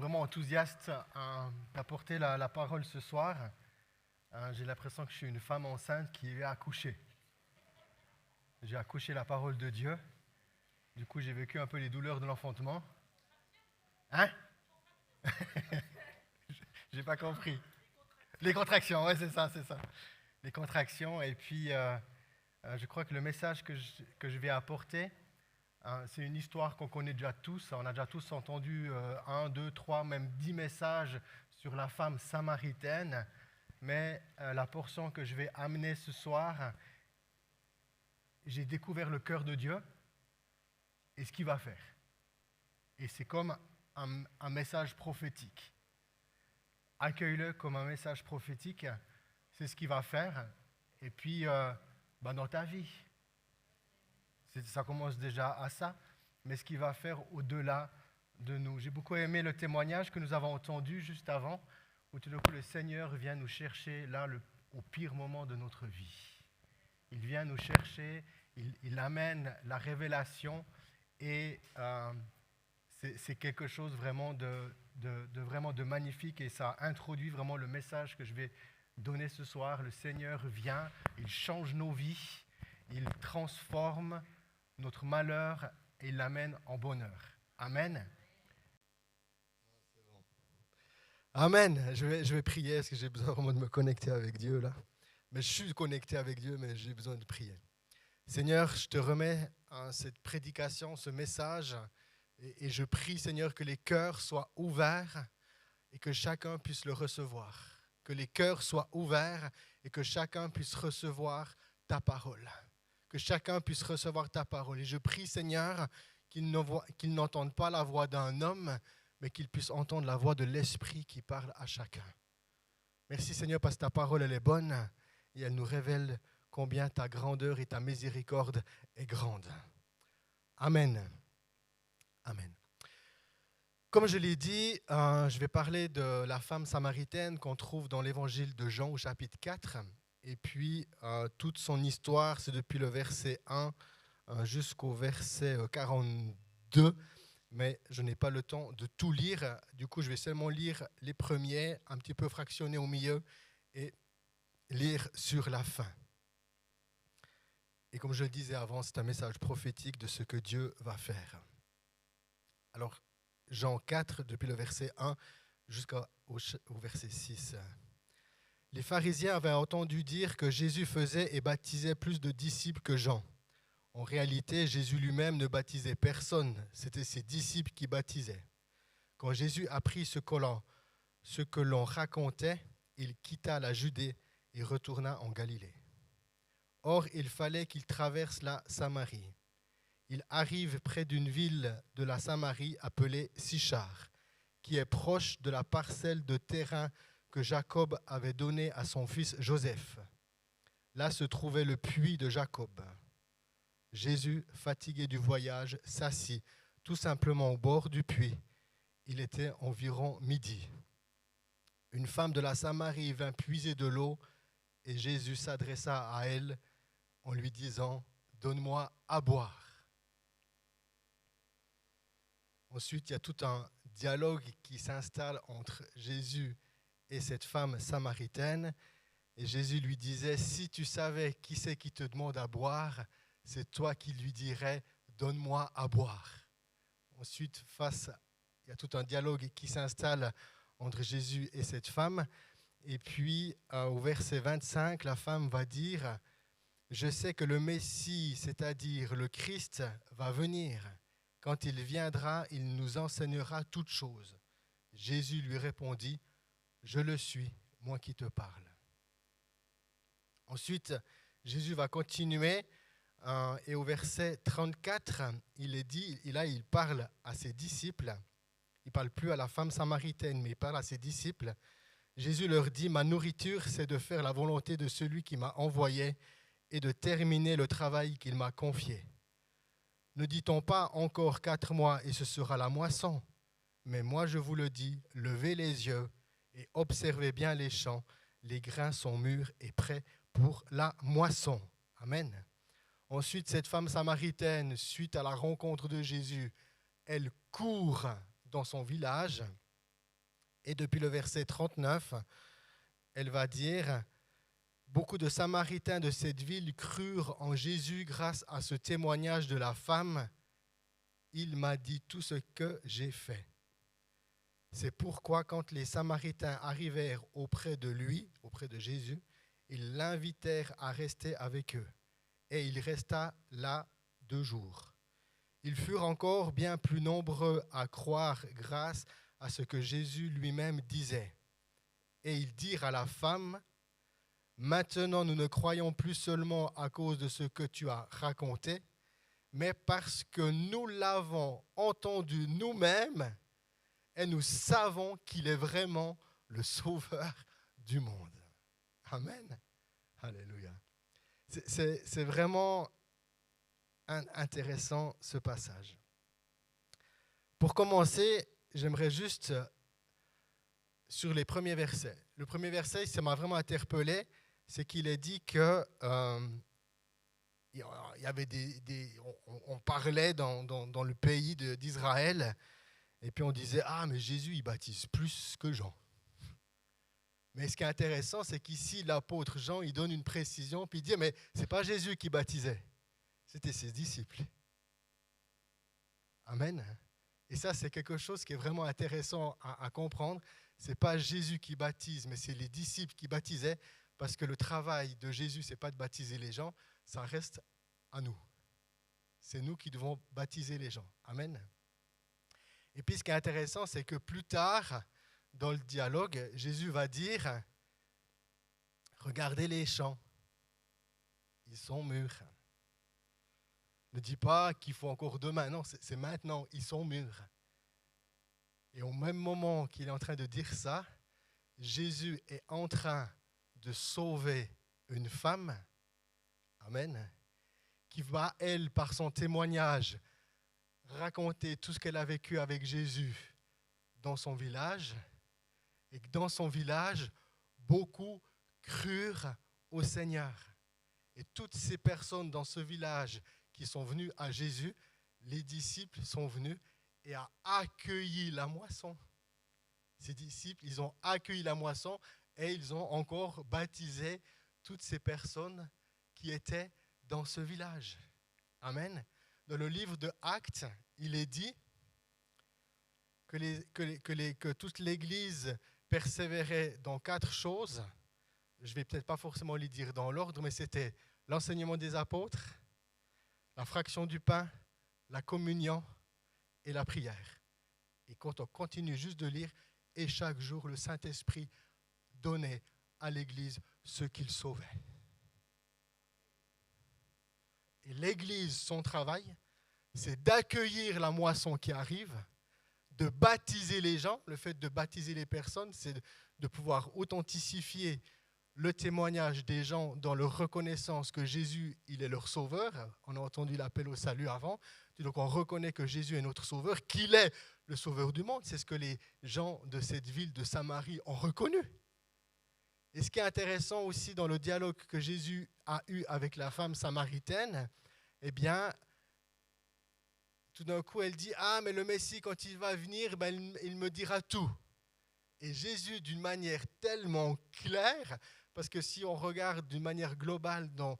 vraiment enthousiaste d'apporter la parole ce soir. J'ai l'impression que je suis une femme enceinte qui est accouchée. J'ai accouché la parole de Dieu. Du coup, j'ai vécu un peu les douleurs de l'enfantement. Hein? J'ai pas compris. Les contractions, ouais, c'est ça. Les contractions. Et puis, je crois que le message que je vais apporter, c'est une histoire qu'on connaît déjà tous. On a déjà tous entendu 1, 2, 3, même 10 messages sur la femme samaritaine. Mais la portion que je vais amener ce soir, j'ai découvert le cœur de Dieu et ce qu'il va faire. Et c'est comme un message prophétique. Accueille-le comme un message prophétique. C'est ce qu'il va faire. Et puis, dans ta vie, ça commence déjà à ça, mais ce qu'il va faire au-delà de nous. J'ai beaucoup aimé le témoignage que nous avons entendu juste avant, où tout d'un coup le Seigneur vient nous chercher là au pire moment de notre vie. Il vient nous chercher, il amène la révélation et c'est quelque chose vraiment de magnifique et ça introduit vraiment le message que je vais donner ce soir. Le Seigneur vient, il change nos vies, il transforme notre malheur et il l'amène en bonheur. Amen. Amen. Je vais prier parce que j'ai besoin vraiment de me connecter avec Dieu là. Mais je suis connecté avec Dieu, mais j'ai besoin de prier. Seigneur, je te remets cette prédication, ce message, et je prie, Seigneur, que les cœurs soient ouverts et que chacun puisse le recevoir. Que les cœurs soient ouverts et que chacun puisse recevoir ta parole. Que chacun puisse recevoir ta parole. Et je prie, Seigneur, qu'ils n'entendent pas la voix d'un homme, mais qu'ils puissent entendre la voix de l'Esprit qui parle à chacun. Merci, Seigneur, parce que ta parole, elle est bonne et elle nous révèle combien ta grandeur et ta miséricorde est grande. Amen. Amen. Comme je l'ai dit, je vais parler de la femme samaritaine qu'on trouve dans l'évangile de Jean au chapitre 4. Et puis, toute son histoire, c'est depuis le verset 1 jusqu'au verset 42. Mais je n'ai pas le temps de tout lire. Du coup, je vais seulement lire les premiers, un petit peu fractionnés au milieu et lire sur la fin. Et comme je le disais avant, c'est un message prophétique de ce que Dieu va faire. Alors, Jean 4, depuis le verset 1 jusqu'au verset 6. Les pharisiens avaient entendu dire que Jésus faisait et baptisait plus de disciples que Jean. En réalité, Jésus lui-même ne baptisait personne, c'était ses disciples qui baptisaient. Quand Jésus apprit ce que l'on racontait, il quitta la Judée et retourna en Galilée. Or, il fallait qu'il traverse la Samarie. Il arrive près d'une ville de la Samarie appelée Sichar, qui est proche de la parcelle de terrain que Jacob avait donnée à son fils Joseph. Là se trouvait le puits de Jacob. Jésus, fatigué du voyage, s'assit tout simplement au bord du puits. Il était environ midi. Une femme de la Samarie vint puiser de l'eau et Jésus s'adressa à elle en lui disant « Donne-moi à boire ». Ensuite, il y a tout un dialogue qui s'installe entre Jésus et cette femme samaritaine. Et Jésus lui disait, si tu savais qui c'est qui te demande à boire, c'est toi qui lui dirais, donne-moi à boire. Ensuite, il y a tout un dialogue qui s'installe entre Jésus et cette femme. Et puis, au verset 25, la femme va dire, je sais que le Messie, c'est-à-dire le Christ, va venir. Quand il viendra, il nous enseignera toutes choses. Jésus lui répondit, je le suis, moi qui te parle. Ensuite, Jésus va continuer et au verset 34, il parle à ses disciples. Il ne parle plus à la femme samaritaine, mais il parle à ses disciples. Jésus leur dit, ma nourriture, c'est de faire la volonté de celui qui m'a envoyé et de terminer le travail qu'il m'a confié. Ne dit-on pas encore 4 mois et ce sera la moisson? Mais moi je vous le dis, levez les yeux et observez bien les champs. Les grains sont mûrs et prêts pour la moisson. Amen. Ensuite, cette femme samaritaine, suite à la rencontre de Jésus, elle court dans son village Et depuis le verset 39, elle va dire « Beaucoup de Samaritains de cette ville crurent en Jésus grâce à ce témoignage de la femme. Il m'a dit tout ce que j'ai fait. » C'est pourquoi quand les Samaritains arrivèrent auprès de lui, auprès de Jésus, ils l'invitèrent à rester avec eux. Et il resta là 2 jours. Ils furent encore bien plus nombreux à croire grâce à ce que Jésus lui-même disait. Et ils dirent à la femme, « Maintenant nous ne croyons plus seulement à cause de ce que tu as raconté, mais parce que nous l'avons entendu nous-mêmes et nous savons qu'il est vraiment le Sauveur du monde. » Amen. Alléluia. C'est vraiment intéressant ce passage. Pour commencer, j'aimerais juste sur les premiers versets. Le premier verset, ça m'a vraiment interpellé, c'est qu'il est dit que il y avait on parlait dans le pays d'Israël, et puis on disait « Ah, mais Jésus, il baptise plus que Jean. » Mais ce qui est intéressant, c'est qu'ici, l'apôtre Jean, il donne une précision, puis il dit « Mais ce n'est pas Jésus qui baptisait, c'était ses disciples. » Amen. Et ça, c'est quelque chose qui est vraiment intéressant à comprendre. Ce n'est pas Jésus qui baptise, mais c'est les disciples qui baptisaient, parce que le travail de Jésus, ce n'est pas de baptiser les gens, ça reste à nous. C'est nous qui devons baptiser les gens. Amen. Et puis, ce qui est intéressant, c'est que plus tard, dans le dialogue, Jésus va dire « Regardez les champs, ils sont mûrs. » Ne dis pas qu'il faut encore demain, non, c'est maintenant, ils sont mûrs. Et au même moment qu'il est en train de dire ça, Jésus est en train de sauver une femme, amen, qui va, elle, par son témoignage, raconter tout ce qu'elle a vécu avec Jésus dans son village, et que dans son village, beaucoup crurent au Seigneur. Et toutes ces personnes dans ce village qui sont venues à Jésus, les disciples sont venus et ont accueilli la moisson. Ces disciples, ils ont accueilli la moisson et ils ont encore baptisé toutes ces personnes qui étaient dans ce village. Amen. Dans le livre de Actes, il est dit que toute l'Église persévérait dans 4 choses. Je ne vais peut-être pas forcément les dire dans l'ordre, mais c'était l'enseignement des apôtres, la fraction du pain, la communion et la prière. Et quand on continue juste de lire, et chaque jour, le Saint-Esprit donnait à l'Église ce qu'il sauvait. Et l'Église, son travail, c'est d'accueillir la moisson qui arrive, de baptiser les gens. Le fait de baptiser les personnes, c'est de pouvoir authentifier le témoignage des gens dans leur reconnaissance que Jésus, il est leur sauveur. On a entendu l'appel au salut avant. Donc on reconnaît que Jésus est notre sauveur, qu'il est le sauveur du monde. C'est ce que les gens de cette ville de Samarie ont reconnu. Et ce qui est intéressant aussi dans le dialogue que Jésus a eu avec la femme samaritaine, eh bien, tout d'un coup, elle dit « Ah, mais le Messie, quand il va venir, il me dira tout. » Et Jésus, d'une manière tellement claire, parce que si on regarde d'une manière globale dans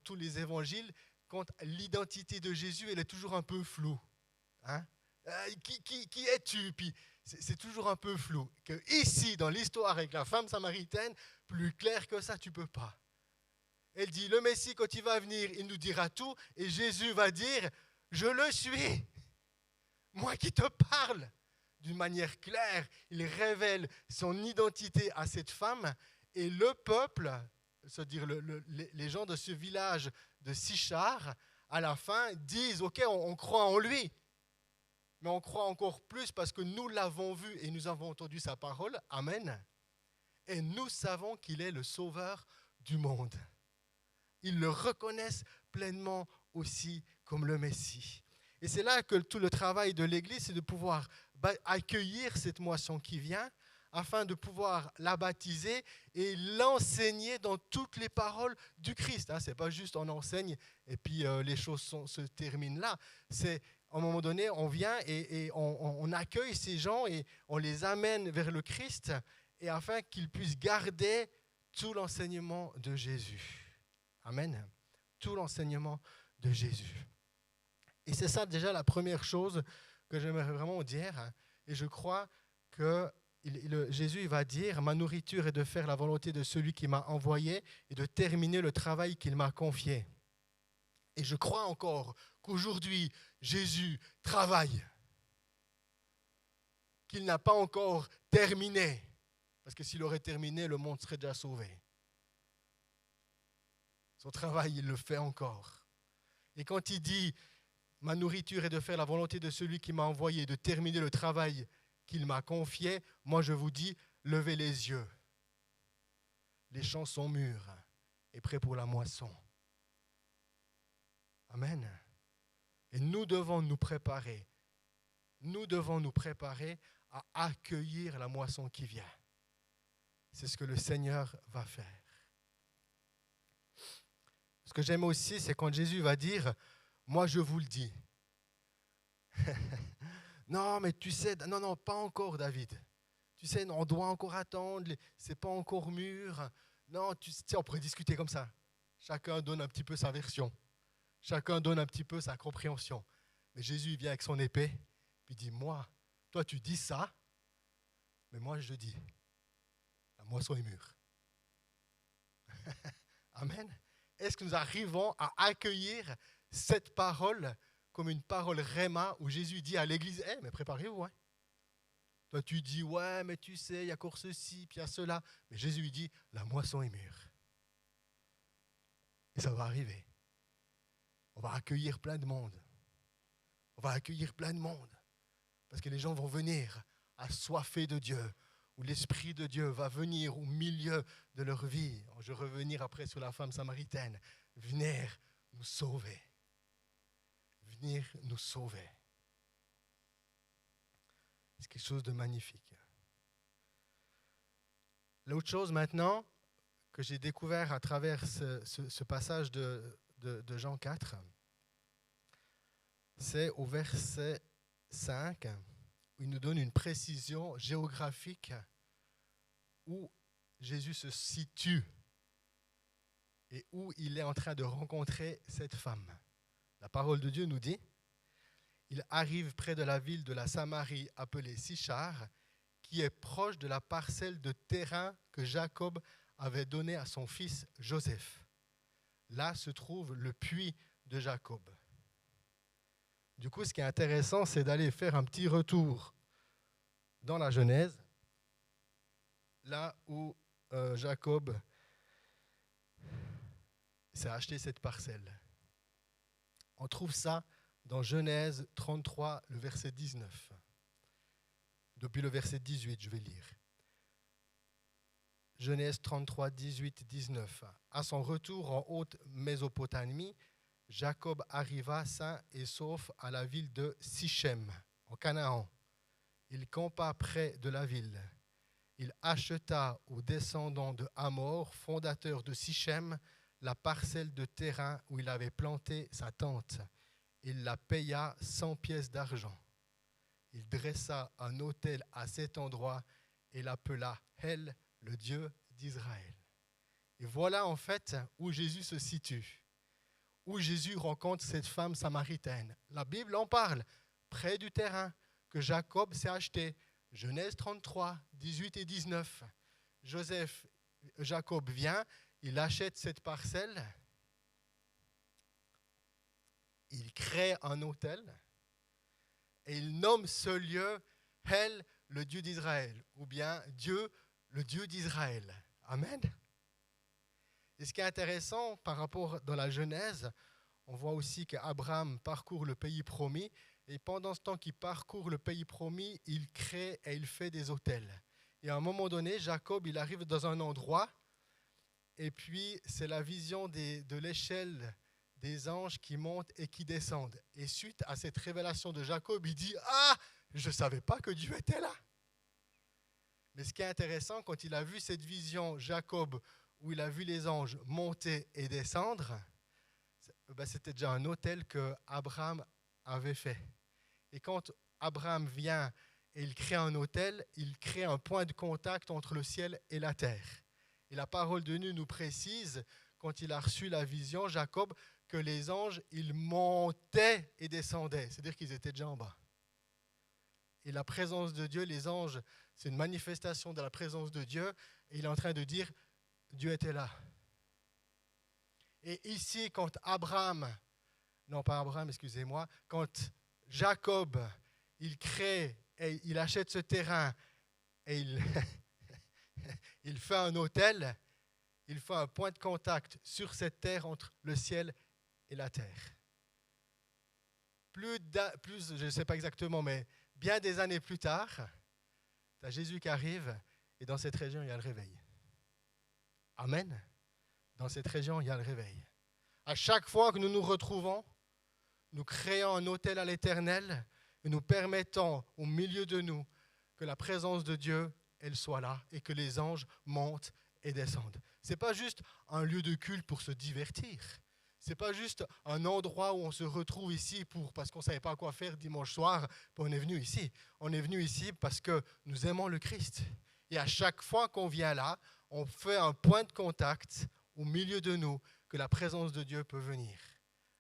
tous les évangiles, quand l'identité de Jésus, elle est toujours un peu floue. Hein? Qui es-tu? Puis c'est toujours un peu flou. Que ici, dans l'histoire avec la femme samaritaine, plus clair que ça, tu ne peux pas. Elle dit, le Messie, quand il va venir, il nous dira tout. Et Jésus va dire, je le suis. Moi qui te parle. D'une manière claire, il révèle son identité à cette femme. Et le peuple, c'est-à-dire les gens de ce village de Sichar, à la fin, disent, ok, on croit en lui. Mais on croit encore plus parce que nous l'avons vu et nous avons entendu sa parole. Amen. Et nous savons qu'il est le sauveur du monde. Ils le reconnaissent pleinement aussi comme le Messie. Et c'est là que tout le travail de l'Église, c'est de pouvoir accueillir cette moisson qui vient afin de pouvoir la baptiser et l'enseigner dans toutes les paroles du Christ. Ce n'est pas juste on enseigne et puis les choses se terminent là. C'est à un moment donné, on vient et on accueille ces gens et on les amène vers le Christ et afin qu'ils puissent garder tout l'enseignement de Jésus. Amen. Tout l'enseignement de Jésus. Et c'est ça déjà la première chose que j'aimerais vraiment dire. Et je crois que Jésus il va dire « Ma nourriture est de faire la volonté de celui qui m'a envoyé et de terminer le travail qu'il m'a confié. » Et je crois encore qu'aujourd'hui, Jésus travaille, qu'il n'a pas encore terminé. Parce que s'il aurait terminé, le monde serait déjà sauvé. Son travail, il le fait encore. Et quand il dit « Ma nourriture est de faire la volonté de celui qui m'a envoyé, de terminer le travail qu'il m'a confié », moi je vous dis, levez les yeux. Les champs sont mûrs et prêts pour la moisson. Amen. Et nous devons nous préparer. Nous devons nous préparer à accueillir la moisson qui vient. C'est ce que le Seigneur va faire. Ce que j'aime aussi, c'est quand Jésus va dire « Moi, je vous le dis. » Non, mais tu sais, non, pas encore, David. Tu sais, on doit encore attendre, c'est pas encore mûr. Non, tu sais, on pourrait discuter comme ça. Chacun donne un petit peu sa version. Chacun donne un petit peu sa compréhension. Mais Jésus il vient avec son épée, puis dit, moi, toi tu dis ça, mais moi je dis, la moisson est mûre. Amen. Est-ce que nous arrivons à accueillir cette parole comme une parole réma où Jésus dit à l'église, mais préparez-vous. Hein. Toi tu dis, ouais, mais tu sais, il y a encore ceci, puis il y a cela. Mais Jésus lui dit, la moisson est mûre. Et ça va arriver. On va accueillir plein de monde. On va accueillir plein de monde. Parce que les gens vont venir assoiffés de Dieu, où l'Esprit de Dieu va venir au milieu de leur vie. Je vais revenir après sur la femme samaritaine. Venir nous sauver. Venir nous sauver. C'est quelque chose de magnifique. L'autre chose maintenant que j'ai découvert à travers ce passage de Jean 4, c'est au verset 5, où il nous donne une précision géographique où Jésus se situe et où il est en train de rencontrer cette femme. La parole de Dieu nous dit, il arrive près de la ville de la Samarie appelée Sichar, qui est proche de la parcelle de terrain que Jacob avait donnée à son fils Joseph. Là se trouve le puits de Jacob. Du coup, ce qui est intéressant, c'est d'aller faire un petit retour dans la Genèse, là où Jacob s'est acheté cette parcelle. On trouve ça dans Genèse 33, le verset 19. Depuis le verset 18, je vais lire. Genèse 33, 18, 19. À son retour en haute Mésopotamie, Jacob arriva sain et sauf à la ville de Sichem, en Canaan. Il campa près de la ville. Il acheta aux descendants de Hamor, fondateurs de Sichem, la parcelle de terrain où il avait planté sa tente. Il la paya 100 pièces d'argent. Il dressa un autel à cet endroit et l'appela El, le Dieu d'Israël. Et voilà en fait où Jésus se situe, où Jésus rencontre cette femme samaritaine. La Bible en parle, près du terrain que Jacob s'est acheté. Genèse 33, 18 et 19. Jacob vient, il achète cette parcelle, il crée un autel et il nomme ce lieu El, le Dieu d'Israël, ou bien Dieu, le Dieu d'Israël. Amen. Et ce qui est intéressant par rapport dans la Genèse, on voit aussi qu'Abraham parcourt le pays promis, et pendant ce temps qu'il parcourt le pays promis, il crée et il fait des autels. Et à un moment donné, Jacob, il arrive dans un endroit, et puis c'est la vision de l'échelle des anges qui montent et qui descendent. Et suite à cette révélation de Jacob, il dit « Ah, je ne savais pas que Dieu était là !» Mais ce qui est intéressant, quand il a vu cette vision, Jacob, où il a vu les anges monter et descendre, c'était déjà un autel que Abraham avait fait. Et quand Abraham vient et il crée un autel, il crée un point de contact entre le ciel et la terre. Et la parole de Dieu nous précise, quand il a reçu la vision, Jacob, que les anges, ils montaient et descendaient. C'est-à-dire qu'ils étaient déjà en bas. Et la présence de Dieu, les anges, c'est une manifestation de la présence de Dieu. Et il est en train de dire, Dieu était là. Et ici, quand quand Jacob, il crée et il achète ce terrain et il fait un autel, il fait un point de contact sur cette terre entre le ciel et la terre. Plus, je ne sais pas exactement, mais bien des années plus tard, tu as Jésus qui arrive et dans cette région, il y a le réveil. Amen. Dans cette région, il y a le réveil. À chaque fois que nous nous retrouvons, nous créons un autel à l'Éternel et nous permettons au milieu de nous que la présence de Dieu, elle soit là et que les anges montent et descendent. Ce n'est pas juste un lieu de culte pour se divertir. Ce n'est pas juste un endroit où on se retrouve ici parce qu'on ne savait pas quoi faire dimanche soir, puis on est venu ici. On est venu ici parce que nous aimons le Christ. Et à chaque fois qu'on vient là, on fait un point de contact au milieu de nous que la présence de Dieu peut venir.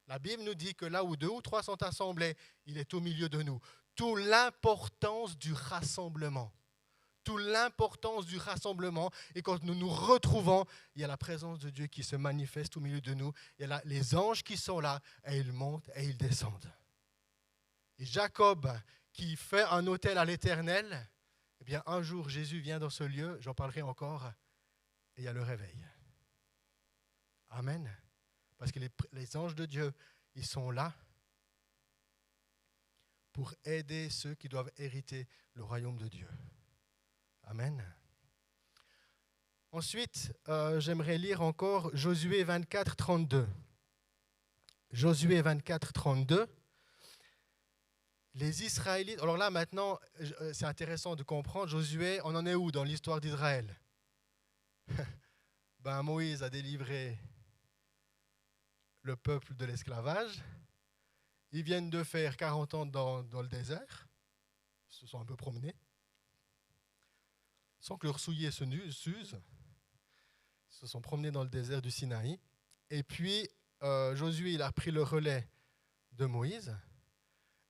La Bible nous dit que là où 2 ou 3 sont assemblés, il est au milieu de nous. Toute l'importance du rassemblement. Toute l'importance du rassemblement. Et quand nous nous retrouvons, il y a la présence de Dieu qui se manifeste au milieu de nous. Il y a les anges qui sont là et ils montent et ils descendent. Et Jacob, qui fait un autel à l'Éternel, eh bien un jour Jésus vient dans ce lieu, j'en parlerai encore, et il y a le réveil. Amen. Parce que les anges de Dieu, ils sont là pour aider ceux qui doivent hériter le royaume de Dieu. Amen. Ensuite, j'aimerais lire encore Josué 24, 32. Josué 24, 32. Les Israélites, alors là maintenant, c'est intéressant de comprendre, Josué, on en est où dans l'histoire d'Israël? Moïse a délivré le peuple de l'esclavage. Ils viennent de faire 40 ans dans le désert. Ils se sont un peu promenés. Sans que leurs souliers s'usent. Ils se sont promenés dans le désert du Sinaï. Et puis, Josué, il a pris le relais de Moïse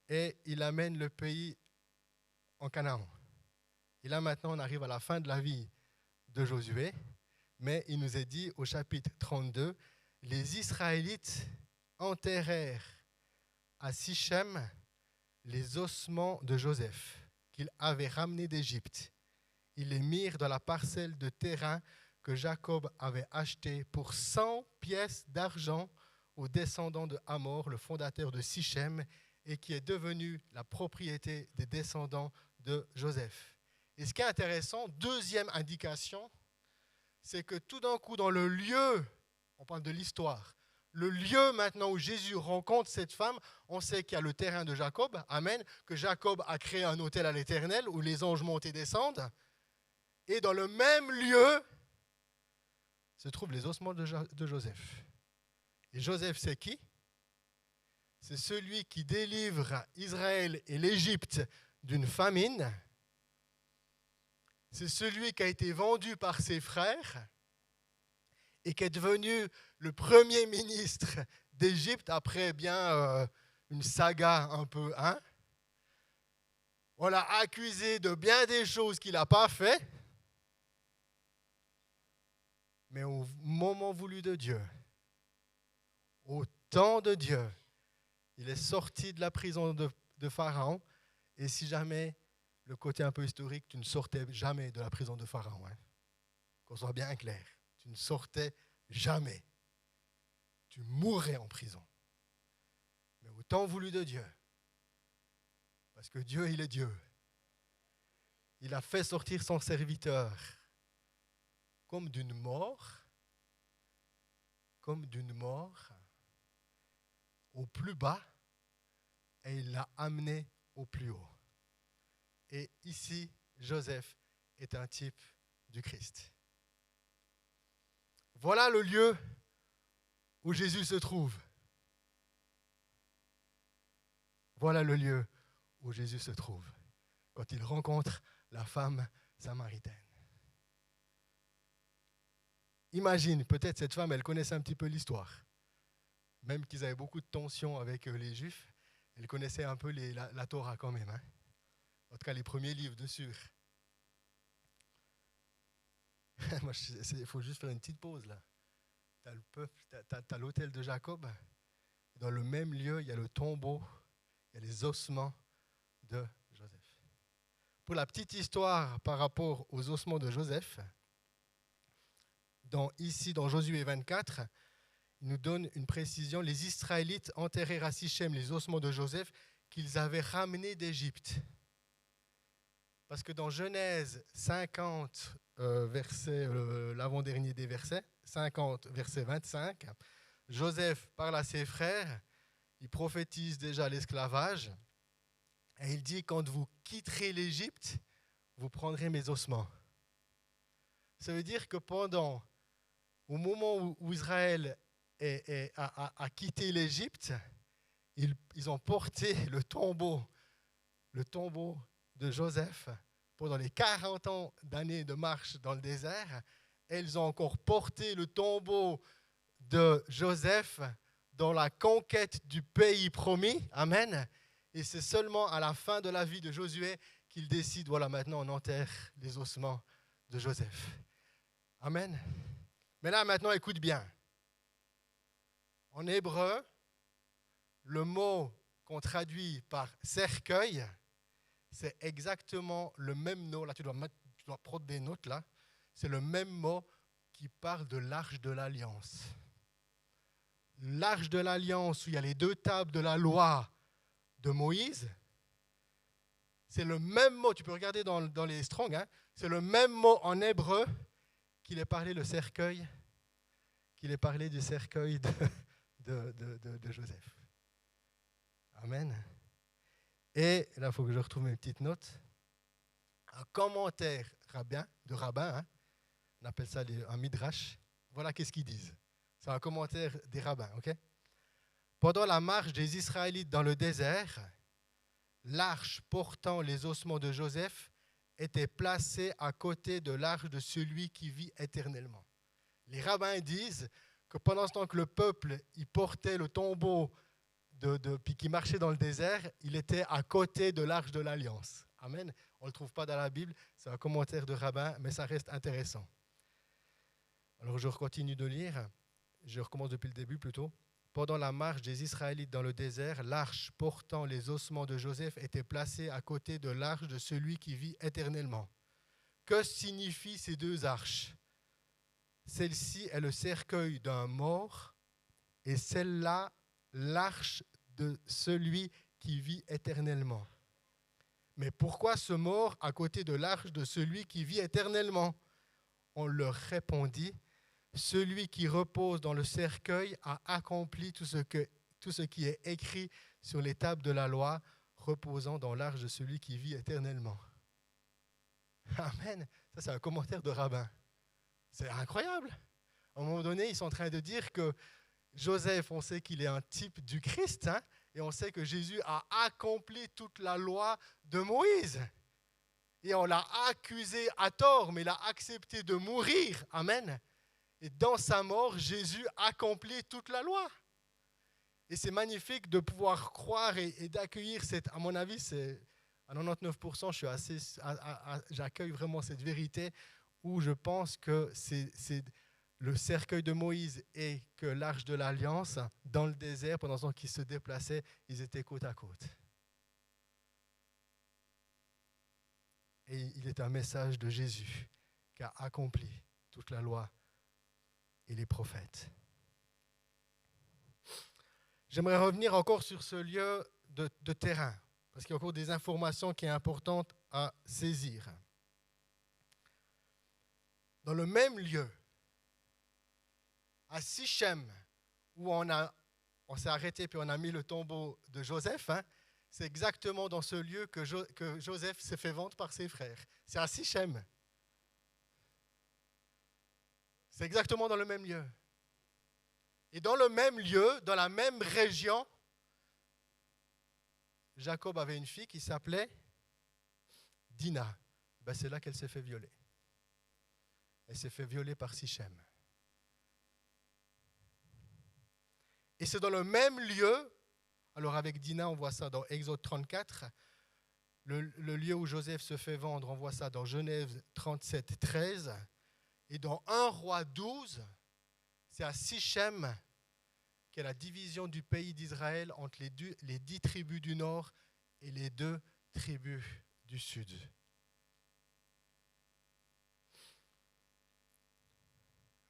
et il amène le pays en Canaan. Et là, maintenant, on arrive à la fin de la vie de Josué. Mais il nous est dit au chapitre 32, les Israélites enterrèrent à Sichem les ossements de Joseph qu'ils avaient ramenés d'Égypte. Ils les mirent dans la parcelle de terrain que Jacob avait achetée pour 100 pièces d'argent aux descendants de Hamor, le fondateur de Sichem, et qui est devenue la propriété des descendants de Joseph. Et ce qui est intéressant, deuxième indication, c'est que tout d'un coup, dans le lieu, on parle de l'histoire, le lieu maintenant où Jésus rencontre cette femme, on sait qu'il y a le terrain de Jacob, amen, que Jacob a créé un autel à l'Éternel où les anges montent et descendent. Et dans le même lieu se trouvent les ossements de Joseph. Et Joseph, c'est qui? C'est celui qui délivre Israël et l'Égypte d'une famine. C'est celui qui a été vendu par ses frères et qui est devenu le premier ministre d'Égypte après une saga un peu. On l'a accusé de bien des choses qu'il n'a pas fait. Mais au moment voulu de Dieu, au temps de Dieu, il est sorti de la prison de Pharaon. Et si jamais, le côté un peu historique, tu ne sortais jamais de la prison de Pharaon. Qu'on soit bien clair. Tu ne sortais jamais. Tu mourrais en prison. Mais au temps voulu de Dieu, parce que Dieu, il est Dieu, il a fait sortir son serviteur comme d'une mort au plus bas, et il l'a amené au plus haut. Et ici, Joseph est un type du Christ. Voilà le lieu où Jésus se trouve. Voilà le lieu où Jésus se trouve, quand il rencontre la femme samaritaine. Imagine, peut-être cette femme, elle connaissait un petit peu l'histoire. Même qu'ils avaient beaucoup de tensions avec les Juifs, elle connaissait un peu la Torah quand même. Hein. En tout cas, les premiers livres de sûr. Il faut juste faire une petite pause là. Tu as le peuple, tu as l'autel de Jacob. Dans le même lieu, il y a le tombeau, il y a les ossements de Joseph. Pour la petite histoire par rapport aux ossements de Joseph, ici dans Josué 24, il nous donne une précision. Les Israélites enterrèrent à Sichem les ossements de Joseph qu'ils avaient ramenés d'Égypte. Parce que dans Genèse 50, l'avant-dernier des versets, 50, verset 25, Joseph parle à ses frères, il prophétise déjà l'esclavage, et il dit, quand vous quitterez l'Égypte, vous prendrez mes ossements. Ça veut dire que au moment où Israël a quitté l'Égypte, ils ont porté le tombeau de Joseph pendant les 40 ans d'années de marche dans le désert. Et ils ont encore porté le tombeau de Joseph dans la conquête du pays promis. Amen. Et c'est seulement à la fin de la vie de Josué qu'ils décident, voilà, maintenant on enterre les ossements de Joseph. Amen. Mais là, maintenant, écoute bien. En hébreu, le mot qu'on traduit par cercueil, c'est exactement le même mot. Là, tu dois prendre des notes là. C'est le même mot qui parle de l'arche de l'alliance. L'arche de l'alliance où il y a les 2 tables de la loi de Moïse, c'est le même mot. Tu peux regarder dans les Strong. Hein, c'est le même mot en hébreu qu'il est parlé le cercueil, qu'il est parlé du cercueil de Joseph. Amen. Et là, il faut que je retrouve mes petites notes. Un commentaire de rabbin, hein, on appelle ça un midrash. Voilà qu'est-ce qu'ils disent. C'est un commentaire des rabbins. Okay? Pendant la marche des Israélites dans le désert, l'arche portant les ossements de Joseph était placée à côté de l'arche de celui qui vit éternellement. Les rabbins disent que pendant ce temps que le peuple il portait le tombeau puis qui marchait dans le désert, il était à côté de l'arche de l'Alliance. Amen. On ne le trouve pas dans la Bible, c'est un commentaire de rabbin, mais ça reste intéressant. Alors je continue de lire, je recommence depuis le début plutôt. Pendant la marche des Israélites dans le désert, l'arche portant les ossements de Joseph était placée à côté de l'arche de celui qui vit éternellement. Que signifient ces 2 arches ? Celle-ci est le cercueil d'un mort et celle-là, l'arche de celui qui vit éternellement. Mais pourquoi ce mort à côté de l'arche de celui qui vit éternellement ? On leur répondit, celui qui repose dans le cercueil a accompli tout ce qui est écrit sur les tables de la loi, reposant dans l'arche de celui qui vit éternellement. Amen. Ça, c'est un commentaire de rabbin. C'est incroyable. À un moment donné, ils sont en train de dire que Joseph, on sait qu'il est un type du Christ, hein, et on sait que Jésus a accompli toute la loi de Moïse. Et on l'a accusé à tort, mais il a accepté de mourir. Amen. Et dans sa mort, Jésus accomplit toute la loi. Et c'est magnifique de pouvoir croire et d'accueillir cette, à mon avis, c'est à 99%, j'accueille vraiment cette vérité où je pense que c'est le cercueil de Moïse et que l'arche de l'Alliance, dans le désert, pendant ce temps qu'ils se déplaçaient, ils étaient côte à côte. Et il est un message de Jésus qui a accompli toute la loi et les prophètes. J'aimerais revenir encore sur ce lieu de terrain, parce qu'il y a encore des informations qui sont importantes à saisir. Dans le même lieu, à Sichem, où on s'est arrêté puis on a mis le tombeau de Joseph, hein, c'est exactement dans ce lieu que Joseph s'est fait vendre par ses frères. C'est à Sichem. C'est exactement dans le même lieu. Et dans le même lieu, dans la même région, Jacob avait une fille qui s'appelait Dina. C'est là qu'elle s'est fait violer. Elle s'est fait violer par Sichem. Et c'est dans le même lieu, alors avec Dina, on voit ça dans Exode 34, le lieu où Joseph se fait vendre, on voit ça dans Genèse 37, 13, et dans 1 Roi 12, c'est à Sichem qu'est la division du pays d'Israël entre les 10 tribus du nord et les 2 tribus du sud.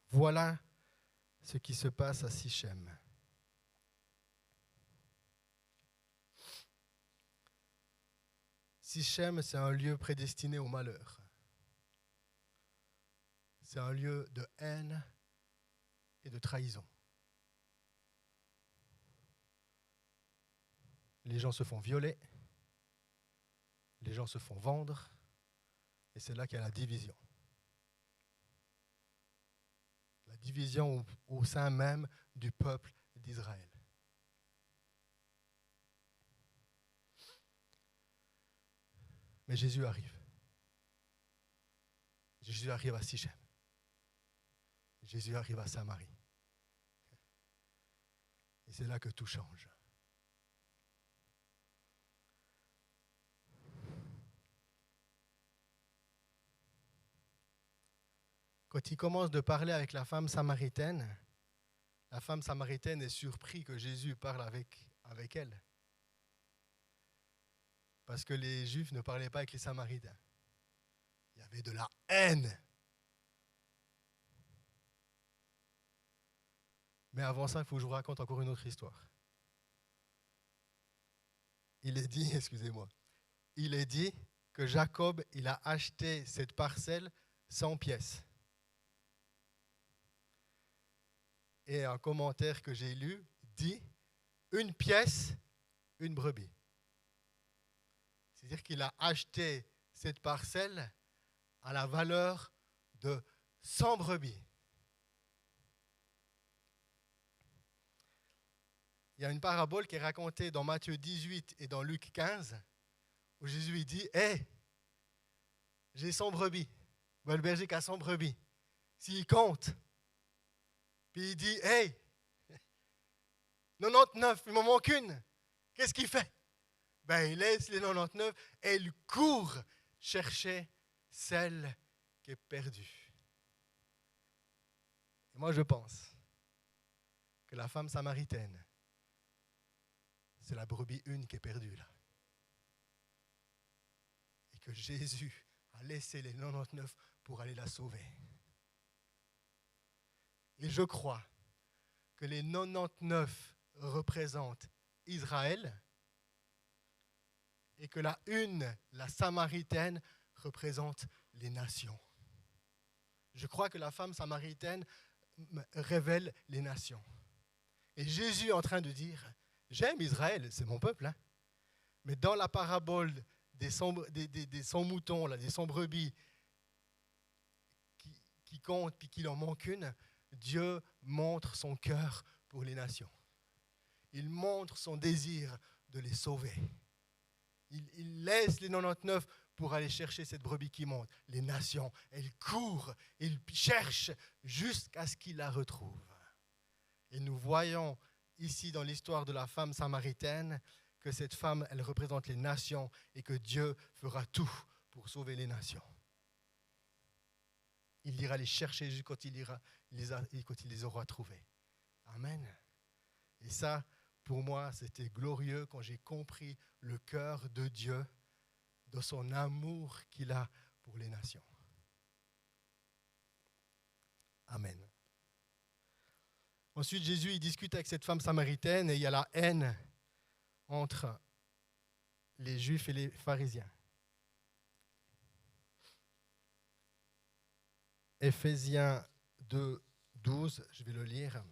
Voilà ce qui se passe à Sichem. Sichem, c'est un lieu prédestiné au malheur. C'est un lieu de haine et de trahison. Les gens se font violer, les gens se font vendre, et c'est là qu'il y a la division. La division au sein même du peuple d'Israël. Mais Jésus arrive. Jésus arrive à Sichem. Jésus arrive à Samarie. Et c'est là que tout change. Quand il commence de parler avec la femme samaritaine est surprise que Jésus parle avec elle. Parce que les Juifs ne parlaient pas avec les Samaritains. Il y avait de la haine. Mais avant ça, il faut que je vous raconte encore une autre histoire. Il est dit que Jacob, il a acheté cette parcelle 100 pièces. Et un commentaire que j'ai lu dit « une pièce, une brebis ». C'est-à-dire qu'il a acheté cette parcelle à la valeur de 100 brebis. Il y a une parabole qui est racontée dans Matthieu 18 et dans Luc 15, où Jésus dit « Hé, j'ai 100 brebis. » Le berger qui a 100 brebis. S'il compte, puis il dit « Hey, 99, il m'en manque une. » Qu'est-ce qu'il fait? Il laisse les 99 et il court chercher celle qui est perdue. Et moi, je pense que la femme samaritaine, c'est la brebis une qui est perdue là. Et que Jésus a laissé les 99 pour aller la sauver. Et je crois que les 99 représentent Israël et que la samaritaine, représente les nations. Je crois que la femme samaritaine révèle les nations. Et Jésus est en train de dire, j'aime Israël, c'est mon peuple, hein. Mais dans la parabole des 100 moutons, là, des 100 brebis qui comptent puis qu'il en manque une, Dieu montre son cœur pour les nations. Il montre son désir de les sauver. Il laisse les 99 pour aller chercher cette brebis qui monte. Les nations, elles courent, elles cherchent jusqu'à ce qu'ils la retrouvent. Et nous voyons ici dans l'histoire de la femme samaritaine que cette femme, elle représente les nations et que Dieu fera tout pour sauver les nations. Il ira les chercher jusqu'à quand il les aura trouvés. Amen. Et ça, pour moi, c'était glorieux quand j'ai compris le cœur de Dieu, de son amour qu'il a pour les nations. Amen. Ensuite, Jésus il discute avec cette femme samaritaine et il y a la haine entre les Juifs et les pharisiens. Éphésiens 2, 12, je vais le lire.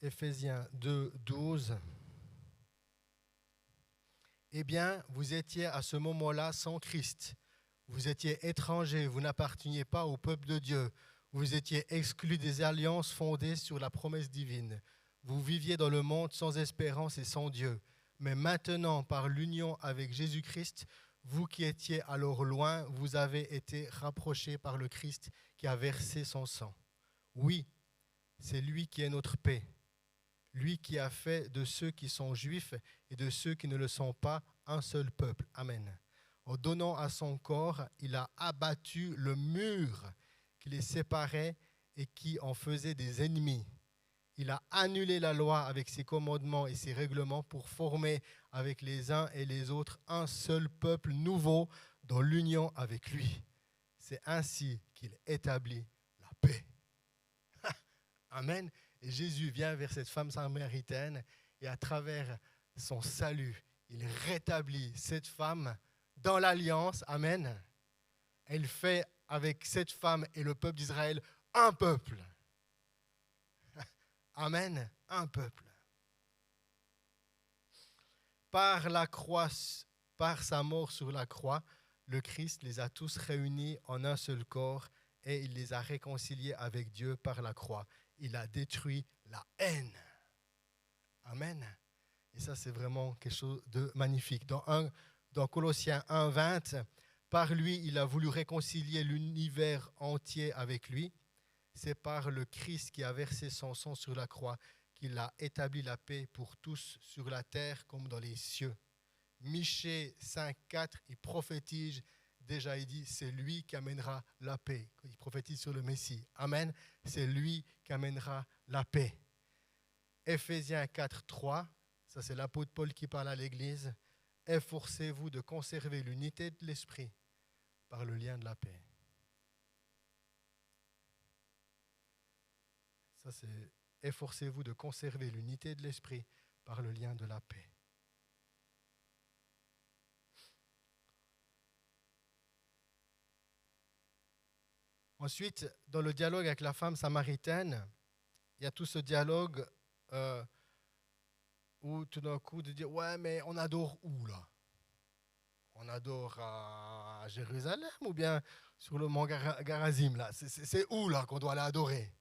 Éphésiens 2, 12. Eh bien, vous étiez à ce moment-là sans Christ. Vous étiez étrangers, vous n'apparteniez pas au peuple de Dieu. Vous étiez exclus des alliances fondées sur la promesse divine. Vous viviez dans le monde sans espérance et sans Dieu. Mais maintenant, par l'union avec Jésus-Christ, vous qui étiez alors loin, vous avez été rapprochés par le Christ qui a versé son sang. Oui, c'est lui qui est notre paix. Lui qui a fait de ceux qui sont juifs et de ceux qui ne le sont pas un seul peuple. Amen. En donnant à son corps, il a abattu le mur qui les séparait et qui en faisait des ennemis. Il a annulé la loi avec ses commandements et ses règlements pour former avec les uns et les autres un seul peuple nouveau dans l'union avec lui. C'est ainsi qu'il établit la paix. Amen. Et Jésus vient vers cette femme samaritaine et à travers son salut, il rétablit cette femme dans l'alliance. Amen. Elle fait avec cette femme et le peuple d'Israël un peuple. Amen, un peuple. Par la croix, par sa mort sur la croix, le Christ les a tous réunis en un seul corps et il les a réconciliés avec Dieu par la croix. Il a détruit la haine. Amen. Et ça, c'est vraiment quelque chose de magnifique. Dans Colossiens 1:20, par lui, il a voulu réconcilier l'univers entier avec lui. C'est par le Christ qui a versé son sang sur la croix qu'il a établi la paix pour tous sur la terre comme dans les cieux. Michée 5:4, il prophétise, déjà il dit, c'est lui qui amènera la paix. Il prophétise sur le Messie. Amen. C'est lui qui amènera la paix. Éphésiens 4:3, ça c'est l'apôtre Paul qui parle à l'Église. Efforcez-vous de conserver l'unité de l'esprit par le lien de la paix. Ça, c'est efforcez-vous de conserver l'unité de l'esprit par le lien de la paix. Ensuite, dans le dialogue avec la femme samaritaine, il y a tout ce dialogue où tout d'un coup, de dire, ouais, mais on adore où là? On adore à Jérusalem ou bien sur le mont Garazim là? C'est où là qu'on doit aller adorer?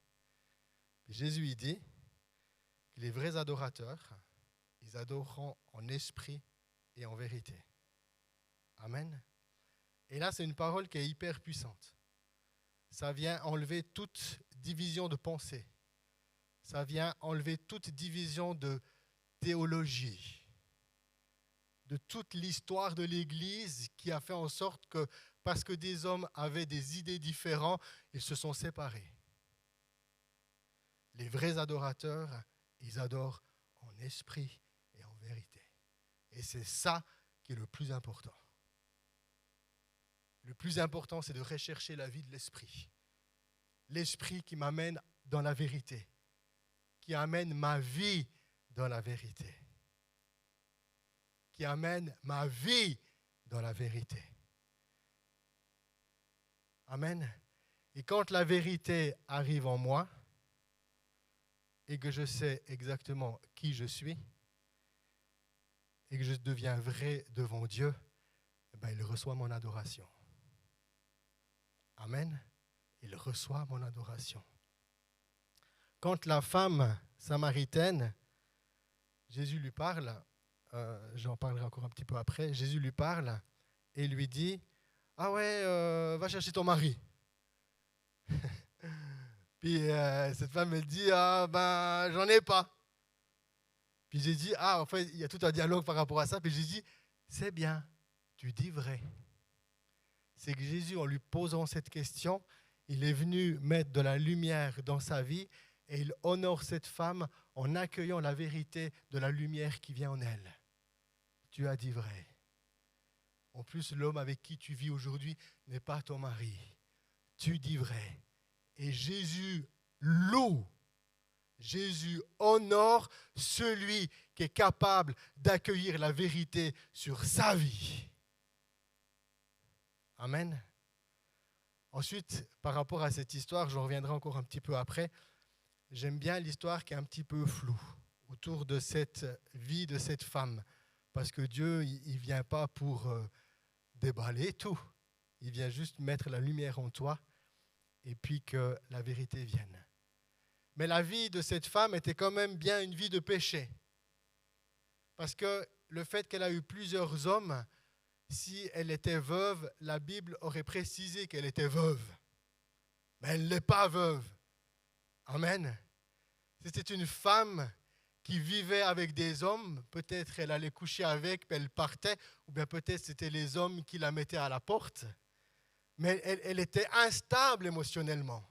Jésus il dit que les vrais adorateurs, ils adoreront en esprit et en vérité. Amen. Et là, c'est une parole qui est hyper puissante. Ça vient enlever toute division de pensée. Ça vient enlever toute division de théologie, de toute l'histoire de l'Église qui a fait en sorte que, parce que des hommes avaient des idées différentes, ils se sont séparés. Les vrais adorateurs, ils adorent en esprit et en vérité. Et c'est ça qui est le plus important. Le plus important, c'est de rechercher la vie de l'esprit. L'esprit qui m'amène dans la vérité, qui amène ma vie dans la vérité. Qui amène ma vie dans la vérité. Amen. Et quand la vérité arrive en moi, et que je sais exactement qui je suis, et que je deviens vrai devant Dieu, ben, il reçoit mon adoration. Amen. Il reçoit mon adoration. Quand la femme samaritaine, Jésus lui parle, j'en parlerai encore un petit peu après, Jésus lui parle et lui dit, ah ouais, va chercher ton mari. Puis cette femme, elle dit, ah ben, j'en ai pas. Puis j'ai dit, ah en fait, il y a tout un dialogue par rapport à ça. Puis j'ai dit, c'est bien, tu dis vrai. C'est que Jésus, en lui posant cette question, il est venu mettre de la lumière dans sa vie et il honore cette femme en accueillant la vérité de la lumière qui vient en elle. Tu as dit vrai. En plus, l'homme avec qui tu vis aujourd'hui n'est pas ton mari. Tu dis vrai. Et Jésus loue, Jésus honore celui qui est capable d'accueillir la vérité sur sa vie. Amen. Ensuite, par rapport à cette histoire, je reviendrai encore un petit peu après. J'aime bien l'histoire qui est un petit peu floue autour de cette vie de cette femme. Parce que Dieu, il ne vient pas pour déballer tout. Il vient juste mettre la lumière en toi et puis que la vérité vienne. Mais la vie de cette femme était quand même bien une vie de péché. Parce que le fait qu'elle a eu plusieurs hommes, si elle était veuve, la Bible aurait précisé qu'elle était veuve. Mais elle n'est pas veuve. Amen. C'était une femme qui vivait avec des hommes. Peut-être elle allait coucher avec, puis elle partait. Ou bien peut-être c'était les hommes qui la mettaient à la porte. Mais elle était instable émotionnellement.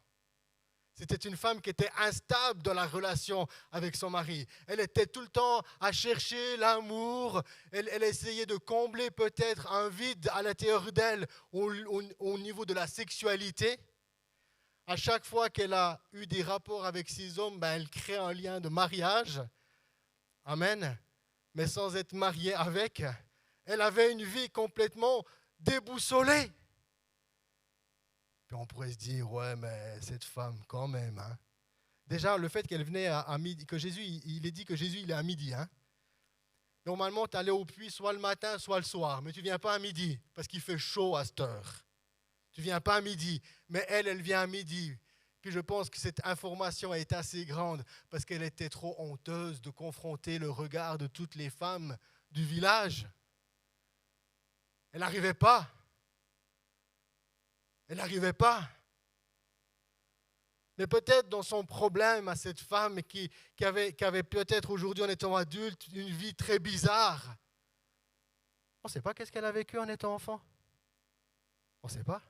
C'était une femme qui était instable dans la relation avec son mari. Elle était tout le temps à chercher l'amour. Elle essayait de combler peut-être un vide à l'intérieur d'elle au niveau de la sexualité. À chaque fois qu'elle a eu des rapports avec ces hommes, elle crée un lien de mariage. Amen. Mais sans être mariée avec, elle avait une vie complètement déboussolée. Puis on pourrait se dire, ouais, mais cette femme, quand même. Hein. Déjà, le fait qu'elle venait à midi, que Jésus, il est dit que Jésus, il est à midi. Hein. Normalement, tu allais au puits soit le matin, soit le soir. Mais tu ne viens pas à midi, parce qu'il fait chaud à cette heure. Tu ne viens pas à midi. Mais elle vient à midi. Puis je pense que cette information est assez grande, parce qu'elle était trop honteuse de confronter le regard de toutes les femmes du village. Elle n'arrivait pas. Elle n'arrivait pas. Mais peut-être dans son problème à cette femme qui avait peut-être aujourd'hui en étant adulte une vie très bizarre. On ne sait pas qu'est-ce qu'elle a vécu en étant enfant. On ne sait pas.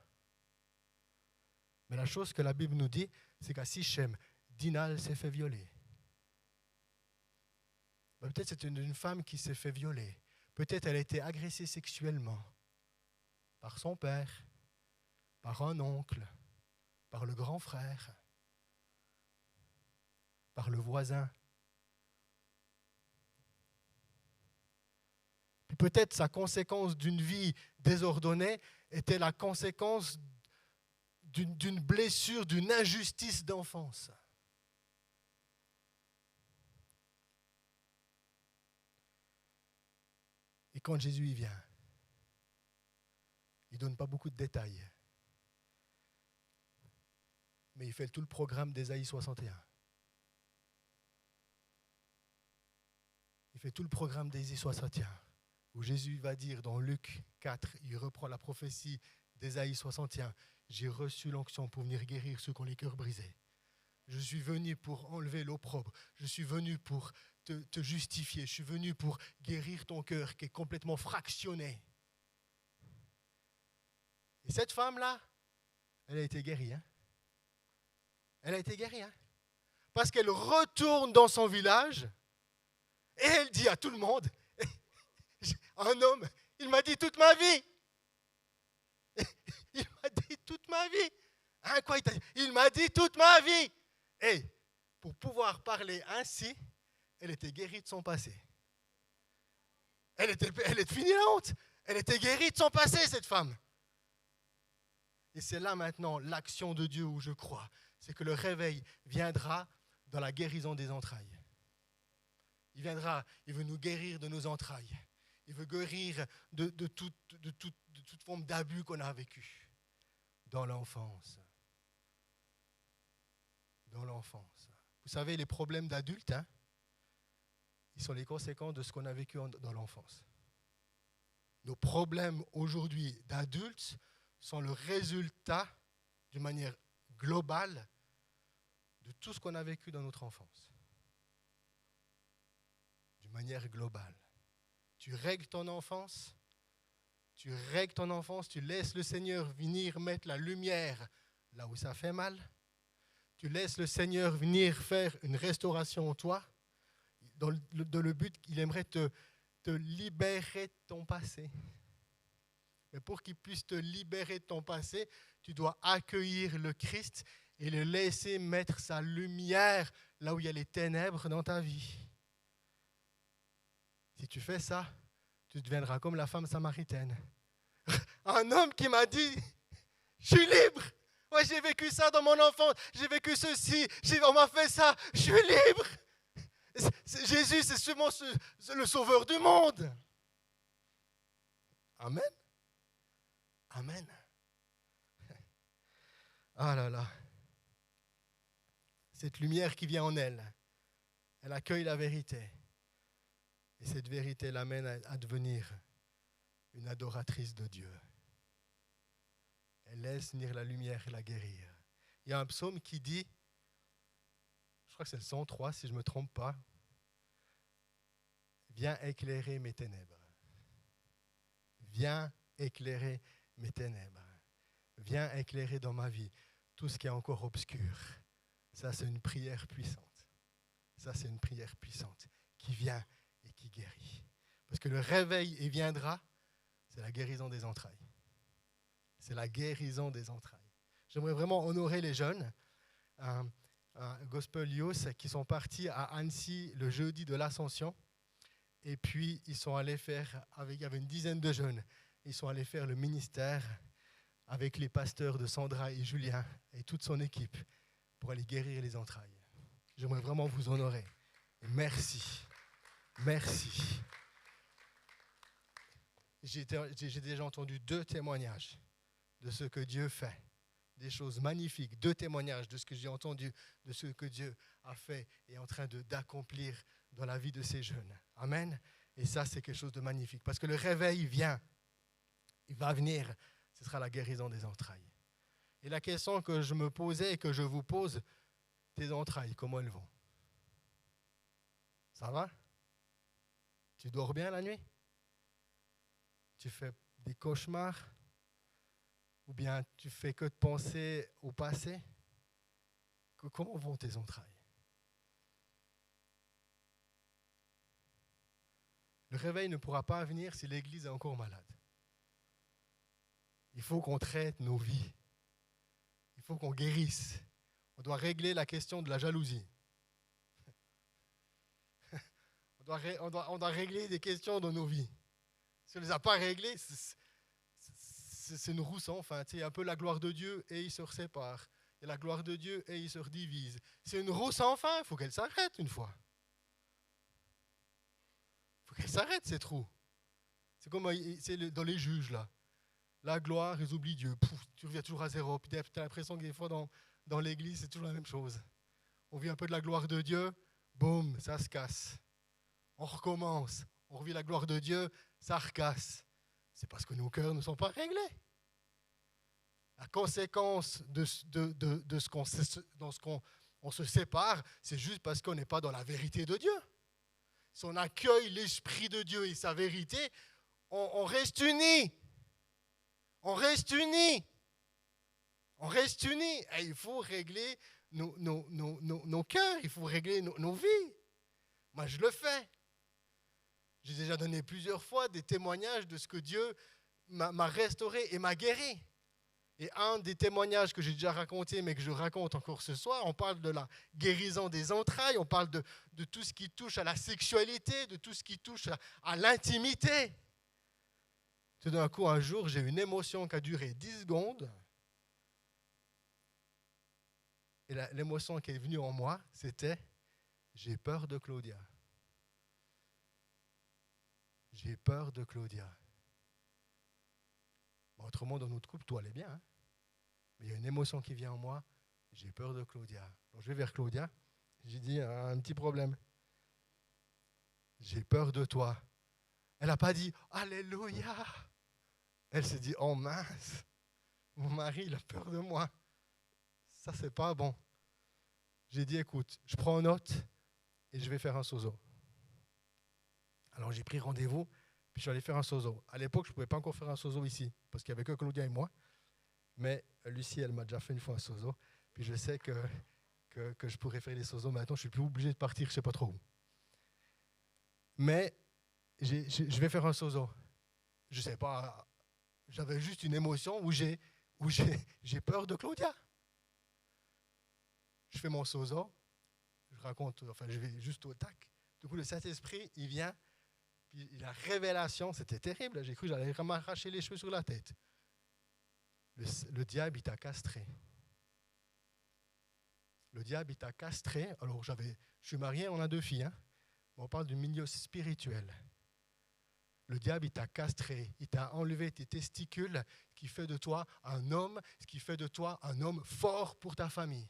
Mais la chose que la Bible nous dit, c'est qu'à Sichem, Dinah s'est fait violer. Peut-être c'est une femme qui s'est fait violer. Peut-être elle a été agressée sexuellement par son père, par un oncle, par le grand frère, par le voisin. Puis peut-être sa conséquence d'une vie désordonnée était la conséquence d'une blessure, d'une injustice d'enfance. Et quand Jésus y vient, il ne donne pas beaucoup de détails. Mais il fait tout le programme d'Ésaïe 61. Il fait tout le programme d'Ésaïe 61, où Jésus va dire dans Luc 4, il reprend la prophétie d'Ésaïe 61, « J'ai reçu l'onction pour venir guérir ceux qui ont les cœurs brisés. Je suis venu pour enlever l'opprobre. Je suis venu pour te justifier. Je suis venu pour guérir ton cœur qui est complètement fractionné. » Et cette femme-là, elle a été guérie. Hein? Elle a été guérie. Hein? Parce qu'elle retourne dans son village et elle dit à tout le monde, un homme, il m'a dit toute ma vie. Il m'a dit toute ma vie. Hein, quoi, il m'a dit toute ma vie. Et pour pouvoir parler ainsi, elle était guérie de son passé. Elle était finie la honte. Elle était guérie de son passé, cette femme. Et c'est là maintenant l'action de Dieu où je crois. C'est que le réveil viendra dans la guérison des entrailles. Il viendra, il veut nous guérir de nos entrailles. Il veut guérir de toute forme d'abus qu'on a vécu dans l'enfance. Dans l'enfance. Vous savez, les problèmes d'adultes, hein, ils sont les conséquences de ce qu'on a vécu dans l'enfance. Nos problèmes aujourd'hui d'adultes sont le résultat, d'une manière globale, de tout ce qu'on a vécu dans notre enfance. D'une manière globale. Tu règles ton enfance, tu laisses le Seigneur venir mettre la lumière là où ça fait mal. Tu laisses le Seigneur venir faire une restauration en toi, dans le but qu'il aimerait te libérer de ton passé. Mais pour qu'il puisse te libérer de ton passé, tu dois accueillir le Christ et le laisser mettre sa lumière là où il y a les ténèbres dans ta vie. Si tu fais ça, tu deviendras comme la femme samaritaine. Un homme qui m'a dit, je suis libre. Ouais, j'ai vécu ça dans mon enfance, j'ai vécu ceci, on m'a fait ça, je suis libre. Jésus, c'est sûrement le sauveur du monde. Amen. Amen. Ah là là. cette lumière qui vient en elle. Elle accueille la vérité. Et cette vérité l'amène à devenir une adoratrice de Dieu. Elle laisse venir la lumière et la guérir. Il y a un psaume qui dit, je crois que c'est le 103 si je ne me trompe pas, « Viens éclairer mes ténèbres. Viens éclairer mes ténèbres. Viens éclairer dans ma vie tout ce qui est encore obscur. » Ça, c'est une prière puissante. Ça, c'est une prière puissante qui vient et qui guérit. Parce que le réveil, il viendra, c'est la guérison des entrailles. C'est la guérison des entrailles. J'aimerais vraiment honorer les jeunes, Gospel Youth, qui sont partis à Annecy le jeudi de l'Ascension. Et puis, ils sont allés faire, il y avait une dizaine de jeunes, ils sont allés faire le ministère avec les pasteurs de Sandra et Julien et toute son équipe pour aller guérir les entrailles. J'aimerais vraiment vous honorer. Merci. Merci. J'ai déjà entendu 2 témoignages de ce que Dieu fait. Des choses magnifiques. 2 témoignages de ce que j'ai entendu, de ce que Dieu a fait et est en train d'accomplir dans la vie de ces jeunes. Amen. Et ça, c'est quelque chose de magnifique. Parce que le réveil vient. Il va venir. Ce sera la guérison des entrailles. Et la question que je me posais et que je vous pose, tes entrailles, comment elles vont? Ça va? Tu dors bien la nuit? Tu fais des cauchemars? Ou bien tu fais que de penser au passé? Comment vont tes entrailles? Le réveil ne pourra pas venir si l'Église est encore malade. Il faut qu'on traite nos vies. Il faut qu'on guérisse. On doit régler la question de la jalousie. On doit régler des questions dans nos vies. Si on ne les a pas réglées, c'est une roue sans fin. Il y a un peu la gloire de Dieu et il se sépare. Il y a la gloire de Dieu et il se redivise. C'est une roue sans fin, il faut qu'elle s'arrête une fois. Il faut qu'elle s'arrête cette roue. C'est comme dans les juges là. La gloire, ils oublient Dieu. Pouf, tu reviens toujours à zéro. Puis tu as l'impression que des fois dans l'église, c'est toujours la même chose. On vit un peu de la gloire de Dieu, boum, ça se casse. On recommence. On revit la gloire de Dieu, ça recasse. C'est parce que nos cœurs ne sont pas réglés. La conséquence de ce qu'on se sépare, c'est juste parce qu'on n'est pas dans la vérité de Dieu. Si on accueille l'Esprit de Dieu et sa vérité, on reste unis. On reste unis. On reste unis. Et il faut régler nos cœurs, il faut régler nos vies. Moi, je le fais. J'ai déjà donné plusieurs fois des témoignages de ce que Dieu m'a restauré et m'a guéri. Et un des témoignages que j'ai déjà raconté, mais que je raconte encore ce soir, on parle de la guérison des entrailles, on parle de tout ce qui touche à la sexualité, de tout ce qui touche à l'intimité. Tout d'un coup, un jour, j'ai une émotion qui a duré 10 secondes. Et l'émotion qui est venue en moi, c'était « j'ai peur de Claudia ». J'ai peur de Claudia. Bon, autrement, dans notre couple, tout allait bien. Hein? Mais il y a une émotion qui vient en moi. J'ai peur de Claudia. Donc, je vais vers Claudia. J'ai dit, un petit problème. J'ai peur de toi. Elle n'a pas dit, Alléluia. Elle s'est dit, oh mince, mon mari, il a peur de moi. Ça, c'est pas bon. J'ai dit, écoute, je prends note et je vais faire un sozo. Alors, j'ai pris rendez-vous, puis je suis allé faire un sozo. À l'époque, je ne pouvais pas encore faire un sozo ici, parce qu'il n'y avait que Claudia et moi. Mais Lucie, elle m'a déjà fait une fois un sozo. Puis je sais que je pourrais faire les sozos maintenant. Je ne suis plus obligé de partir, je ne sais pas trop où. Mais je vais faire un sozo. Je ne sais pas, j'avais juste une émotion où j'ai peur de Claudia. Je fais mon sozo, je raconte, enfin je vais juste au tac. Du coup, le Saint-Esprit, il vient. Puis la révélation, c'était terrible. J'ai cru que j'allais m'arracher les cheveux sur la tête. Le diable, il t'a castré. Le diable, il t'a castré. Alors, je suis marié, on a 2 filles. Hein? On parle du milieu spirituel. Le diable, il t'a castré. Il t'a enlevé tes testicules, ce qui fait de toi un homme, ce qui fait de toi un homme fort pour ta famille.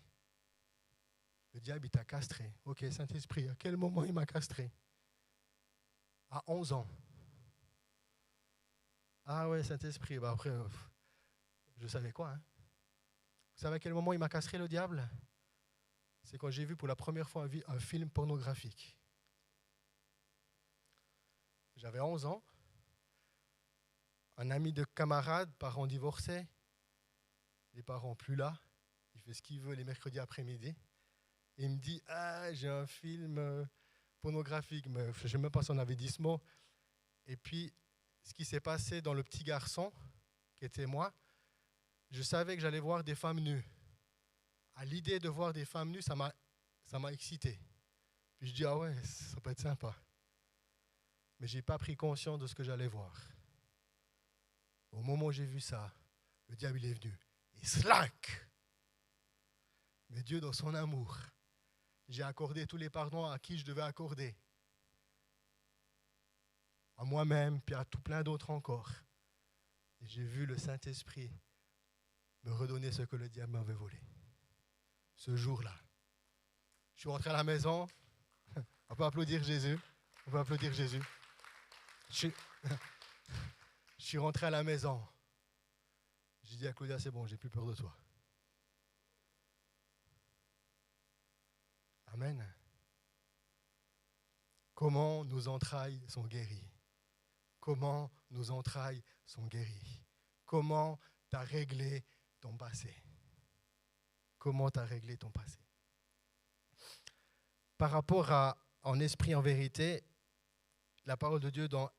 Le diable, il t'a castré. Ok, Saint-Esprit, à quel moment il m'a castré? À 11 ans. Ah ouais, Saint-Esprit, bah après, je savais quoi, hein? Vous savez à quel moment il m'a castré, le diable? C'est quand j'ai vu pour la première fois un film pornographique. J'avais 11 ans. Un ami de camarade, parents divorcés, les parents plus là, il fait ce qu'il veut les mercredis après-midi. Et il me dit, ah, j'ai un film pornographique, mais je ne sais même pas si on avait dit ce mot. Et puis, ce qui s'est passé dans le petit garçon, qui était moi, je savais que j'allais voir des femmes nues. À l'idée de voir des femmes nues, ça m'a excité. Puis je dis, ah ouais, ça peut être sympa. Mais je n'ai pas pris conscience de ce que j'allais voir. Au moment où j'ai vu ça, le diable il est venu. Et slack! Mais Dieu, dans son amour, j'ai accordé tous les pardons à qui je devais accorder. À moi-même, puis à tout plein d'autres encore. Et j'ai vu le Saint-Esprit me redonner ce que le diable m'avait volé. Ce jour-là. Je suis rentré à la maison. On peut applaudir Jésus. On peut applaudir Jésus. Je suis rentré à la maison. J'ai dit à Claudia, c'est bon, j'ai plus peur de toi. Amen. Comment nos entrailles sont guéries. Comment nos entrailles sont guéries. Comment tu as réglé ton passé. Comment tu as réglé ton passé. Par rapport en esprit, en vérité, la parole de Dieu dans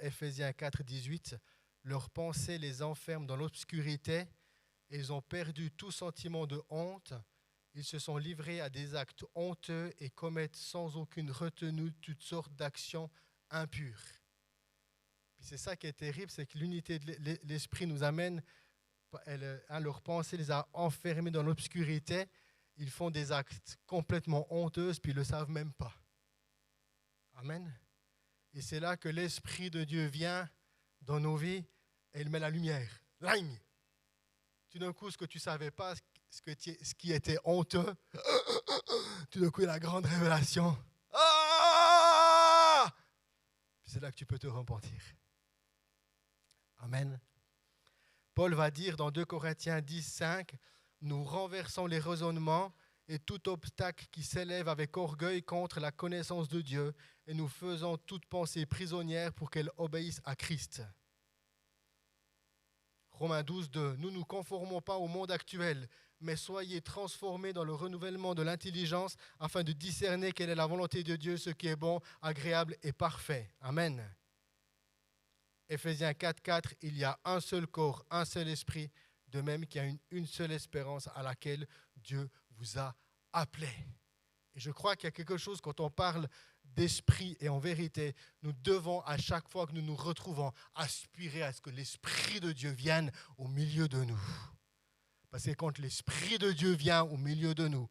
Éphésiens 4, 18, leurs pensées les enferment dans l'obscurité et ils ont perdu tout sentiment de honte. Ils se sont livrés à des actes honteux et commettent sans aucune retenue toutes sortes d'actions impures. Puis c'est ça qui est terrible, c'est que l'unité de l'esprit nous amène, leurs pensées les a enfermés dans l'obscurité. Ils font des actes complètement honteux, puis ils ne le savent même pas. Amen. Et c'est là que l'Esprit de Dieu vient dans nos vies et il met la lumière. Ligne. Tout d'un coup, ce que tu ne savais pas, ce qui était honteux, tout d'un coup, il y a la grande révélation. Ah! C'est là que tu peux te repentir. Amen. Paul va dire dans 2 Corinthiens 10, 5, nous renversons les raisonnements et tout obstacle qui s'élève avec orgueil contre la connaissance de Dieu et nous faisons toute pensée prisonnière pour qu'elle obéisse à Christ. Romains 12, 2, nous ne nous conformons pas au monde actuel, mais soyez transformés dans le renouvellement de l'intelligence afin de discerner quelle est la volonté de Dieu, ce qui est bon, agréable et parfait. Amen. Éphésiens 4, 4, il y a un seul corps, un seul esprit, de même qu'il y a une seule espérance à laquelle Dieu vous a appelé. Et je crois qu'il y a quelque chose, quand on parle d'esprit et en vérité, nous devons à chaque fois que nous nous retrouvons aspirer à ce que l'Esprit de Dieu vienne au milieu de nous. Parce que quand l'Esprit de Dieu vient au milieu de nous,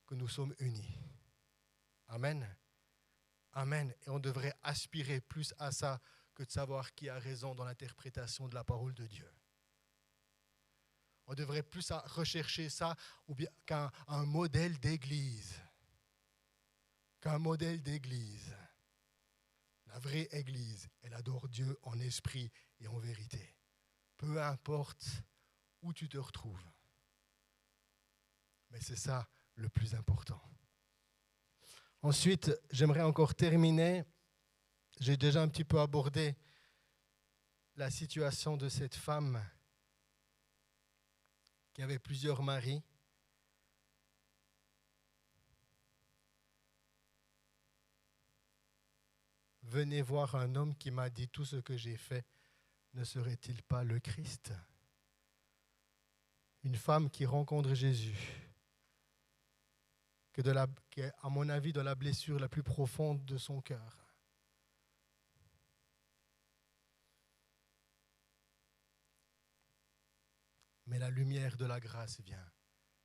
que nous sommes unis. Amen. Amen. Et on devrait aspirer plus à ça que de savoir qui a raison dans l'interprétation de la parole de Dieu. On devrait plus rechercher ça ou bien qu'un modèle d'église. Qu'un modèle d'église. La vraie église, elle adore Dieu en esprit et en vérité. Peu importe où tu te retrouves. Mais c'est ça le plus important. Ensuite, j'aimerais encore terminer. J'ai déjà un petit peu abordé la situation de cette femme qui avait plusieurs maris. Venez voir un homme qui m'a dit tout ce que j'ai fait. Ne serait-il pas le Christ? Une femme qui rencontre Jésus, qui est, à mon avis, dans la blessure la plus profonde de son cœur. Mais la lumière de la grâce vient.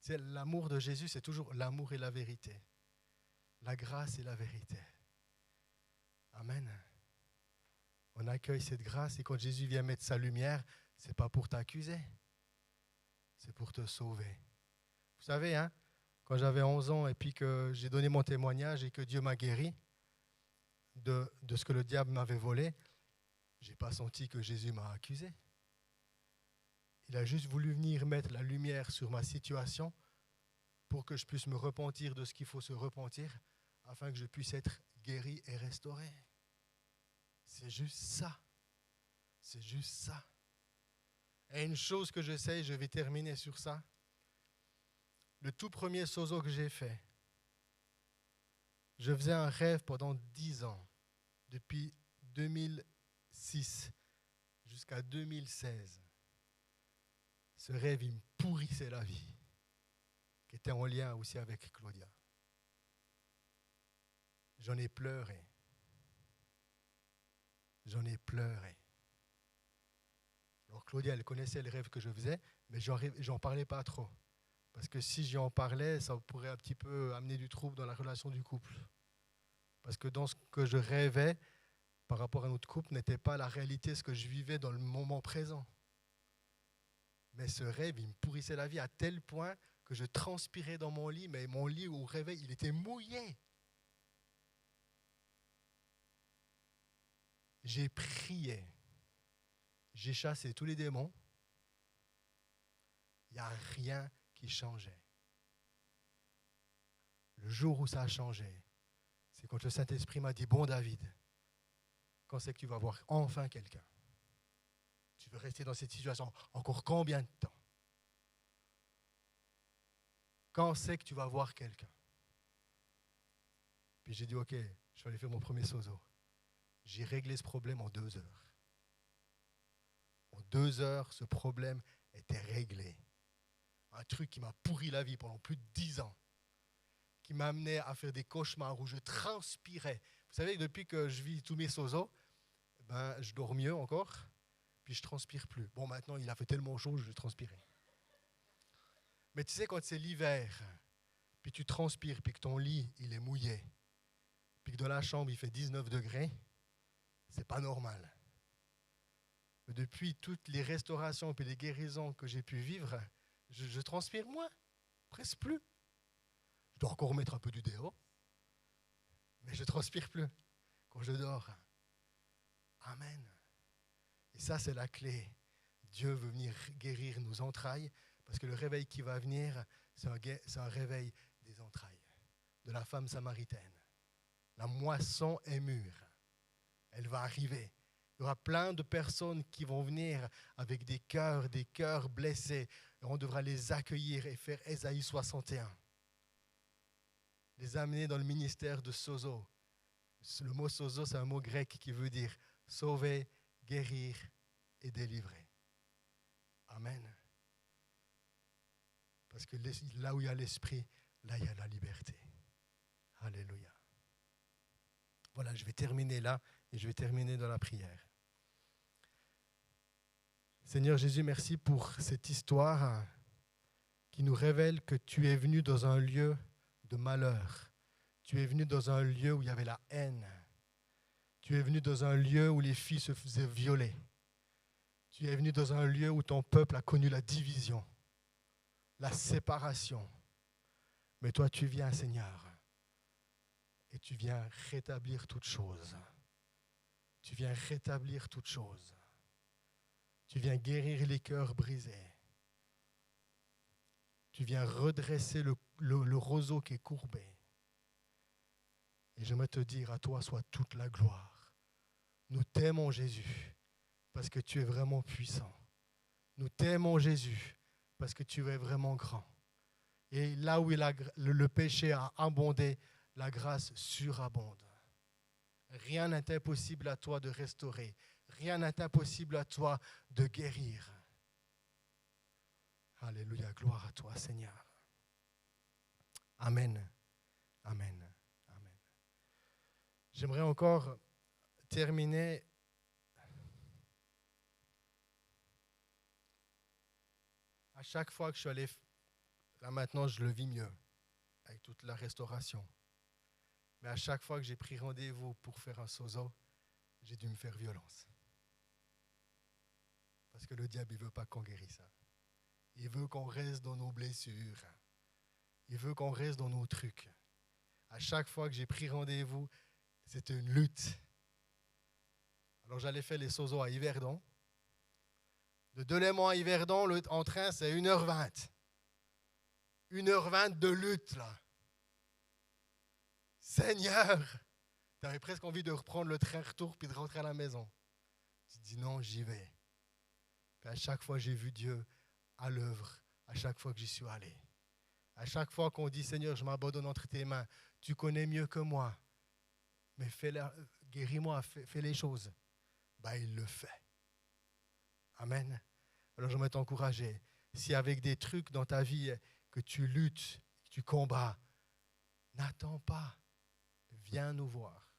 C'est l'amour de Jésus, c'est toujours l'amour et la vérité. La grâce et la vérité. Amen. On accueille cette grâce et quand Jésus vient mettre sa lumière, ce n'est pas pour t'accuser, c'est pour te sauver. Vous savez, quand j'avais 11 ans et puis que j'ai donné mon témoignage et que Dieu m'a guéri de ce que le diable m'avait volé, je n'ai pas senti que Jésus m'a accusé. Il a juste voulu venir mettre la lumière sur ma situation pour que je puisse me repentir de ce qu'il faut se repentir afin que je puisse être guéri et restauré. C'est juste ça. C'est juste ça. Et une chose que je sais, je vais terminer sur ça. Le tout premier sozo que j'ai fait, je faisais un rêve pendant 10 ans, depuis 2006 jusqu'à 2016. Ce rêve, il me pourrissait la vie, qui était en lien aussi avec Claudia. J'en ai pleuré. J'en ai pleuré. Alors Claudia, elle connaissait les rêves que je faisais, mais j'en parlais pas trop. Parce que si j'y en parlais, ça pourrait un petit peu amener du trouble dans la relation du couple. Parce que dans ce que je rêvais, par rapport à notre couple, n'était pas la réalité, ce que je vivais dans le moment présent. Mais ce rêve, il me pourrissait la vie à tel point que je transpirais dans mon lit, mais mon lit au réveil, il était mouillé. J'ai prié. J'ai chassé tous les démons. Il n'y a rien qui changeait. Le jour où ça a changé, c'est quand le Saint-Esprit m'a dit, bon David, quand c'est que tu vas voir enfin quelqu'un? Tu veux rester dans cette situation encore combien de temps? Quand c'est que tu vas voir quelqu'un? Puis j'ai dit, ok, je vais aller faire mon premier sozo. J'ai réglé ce problème en 2 heures. En 2 heures, ce problème était réglé. Un truc qui m'a pourri la vie pendant plus de 10 ans. Qui m'a amené à faire des cauchemars où je transpirais. Vous savez, depuis que je vis tous mes sozos, je dors mieux encore, puis je transpire plus. Bon, maintenant, il a fait tellement chaud, je transpirais. Mais tu sais, quand c'est l'hiver, puis tu transpires, puis que ton lit, il est mouillé, puis que dans la chambre, il fait 19 degrés, c'est pas normal. Mais depuis toutes les restaurations et les guérisons que j'ai pu vivre, je transpire moins, presque plus. Je dois encore mettre un peu du déo, mais je ne transpire plus quand je dors. Amen. Et ça, c'est la clé. Dieu veut venir guérir nos entrailles, parce que le réveil qui va venir, c'est un réveil des entrailles, de la femme samaritaine. La moisson est mûre. Elle va arriver. Il y aura plein de personnes qui vont venir avec des cœurs blessés. Et on devra les accueillir et faire Ésaïe 61. Les amener dans le ministère de sozo. Le mot sozo, c'est un mot grec qui veut dire sauver, guérir et délivrer. Amen. Parce que là où il y a l'esprit, là il y a la liberté. Alléluia. Voilà, je vais terminer là et je vais terminer dans la prière. Seigneur Jésus, merci pour cette histoire qui nous révèle que tu es venu dans un lieu de malheur. Tu es venu dans un lieu où il y avait la haine. Tu es venu dans un lieu où les filles se faisaient violer. Tu es venu dans un lieu où ton peuple a connu la division, la séparation. Mais toi, tu viens, Seigneur, et tu viens rétablir toutes choses. Tu viens rétablir toutes choses. Tu viens guérir les cœurs brisés. Tu viens redresser le roseau qui est courbé. Et j'aimerais te dire, à toi soit toute la gloire. Nous t'aimons, Jésus, parce que tu es vraiment puissant. Nous t'aimons, Jésus, parce que tu es vraiment grand. Et là où le péché a abondé, la grâce surabonde. Rien n'est impossible à toi de restaurer. Rien n'est impossible à toi de guérir. Alléluia, gloire à toi, Seigneur. Amen. Amen. Amen. J'aimerais encore terminer à chaque fois que je suis allé, là maintenant je le vis mieux, avec toute la restauration. Mais à chaque fois que j'ai pris rendez-vous pour faire un sozo, j'ai dû me faire violence. Parce que le diable, il ne veut pas qu'on guérisse ça. Il veut qu'on reste dans nos blessures. Il veut qu'on reste dans nos trucs. À chaque fois que j'ai pris rendez-vous, c'était une lutte. Alors j'allais faire les Sozo à Yverdon. De Delémont à Yverdon, en train, c'est 1h20. 1h20 de lutte, là. Seigneur, tu avais presque envie de reprendre le train retour puis de rentrer à la maison. Tu dis non, j'y vais. Puis à chaque fois, j'ai vu Dieu à l'œuvre, à chaque fois que j'y suis allé. À chaque fois qu'on dit, Seigneur, je m'abandonne entre tes mains, tu connais mieux que moi, mais guéris-moi, fais les choses. Ben, il le fait. Amen. Alors, j'aimerais t'encourager. Si avec des trucs dans ta vie que tu luttes, que tu combats, n'attends pas. Viens nous voir.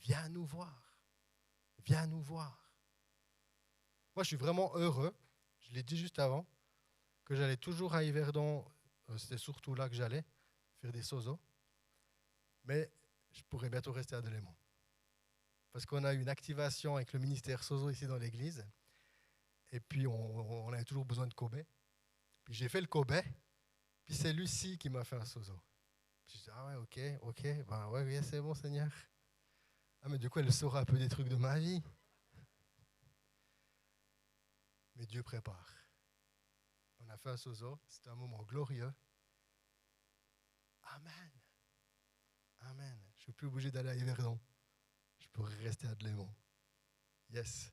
Viens nous voir. Viens nous voir. Moi, je suis vraiment heureux, je l'ai dit juste avant, que j'allais toujours à Yverdon. C'était surtout là que j'allais faire des Sozo. Mais je pourrais bientôt rester à Delémont. Parce qu'on a eu une activation avec le ministère Sozo ici dans l'église. Et puis, on avait toujours besoin de Kobe. Puis j'ai fait le Kobe. Puis c'est Lucie qui m'a fait un Sozo. Puis je dis, ah ouais, ok. Ben ouais, c'est bon, Seigneur. Ah, mais du coup, elle saura un peu des trucs de ma vie. Mais Dieu prépare. On a fait un Sozo. C'était un moment glorieux. Amen. Amen. Je ne suis plus obligé d'aller à Yverdon. Je pourrais rester à Delémont. Yes.